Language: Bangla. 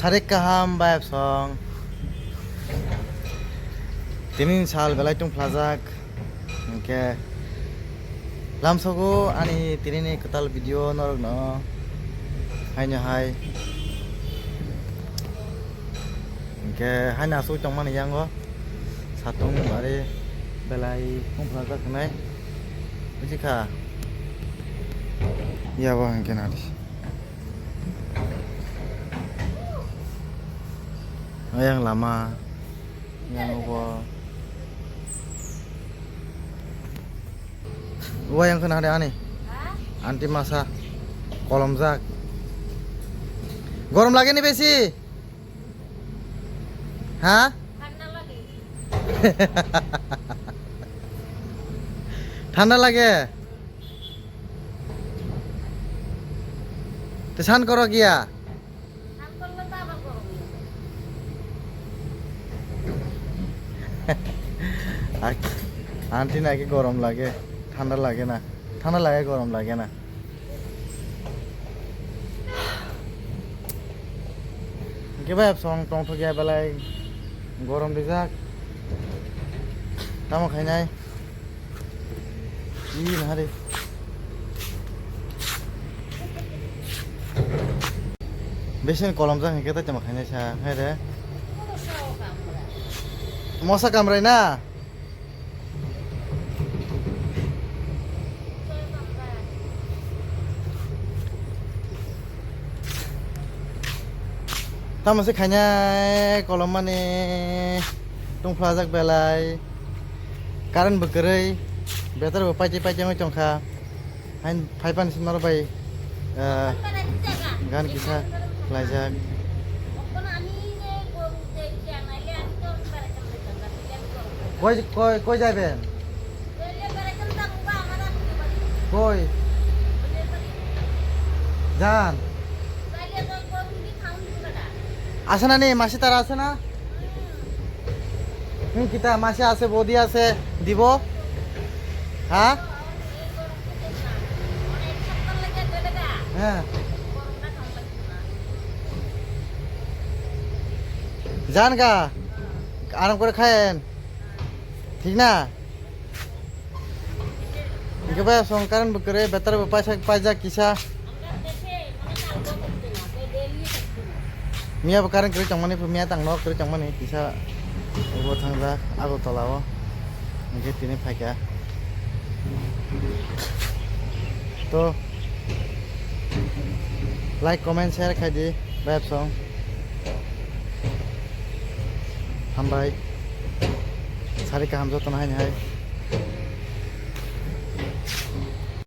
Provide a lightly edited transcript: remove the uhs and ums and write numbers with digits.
Sarik kaham bayap song. Tinin sal belai tung plazak. Oke. Lamsogo ani tinini ketal video norok no. Hanya hai. Oke, hanya asu tong mana yang go. Satung bare belai tung plazak nai. Bujika. Ya wah mungkin hadis. Yang lama, yang gua yang kena ada aneh, anti masa kolom zak. Gorom lagi nih besi, hah? ঠান্ডা লাগে ঠান্ডা লাগে তেসান করো গিয়া ঠান করলে তো আবার গরম আন্টি নাকি গরম লাগে ঠান্ডা লাগে না ঠান্ডা লাগে গরম লাগে না কিবা সং টং ঠকিয়া বেলায় গরম দিজাক তামো খাই নাই ই নাহারে বেশি কলম যা হেঁকে তাই খাই নাই সা হ্যাঁ রে মশা কামড়াই না তার মাসে খাইনাই কলম মানে টংফ্লাজাক বেলায় কারেন্ট বকरै বেতার পাইতে পাইতে মই টংখা হাইন ফাইপান সিমার বাই গান কিসা লাইজাক কই কই কই যাবেন কই যান আছে না নি মাসি তারা আছে না কিতা মাসি আছে বৌদি আছে দিব হ্যাঁ হ্যাঁ যান গা আরাম করে খায়েন ঠিক না একেবারে সংকারণ করে বেতার পাইজা কিসা মিয়া কারণ করে চংমানি মিয়া তাংন করে চংমানি কিসা ও থাংজা আগো তলাও নিজে তিনি ফাইকা তো লাইক কমেন্ট শেয়ার খাইদি বাইপ সং হামবাই সারি কাহাম যতন হাই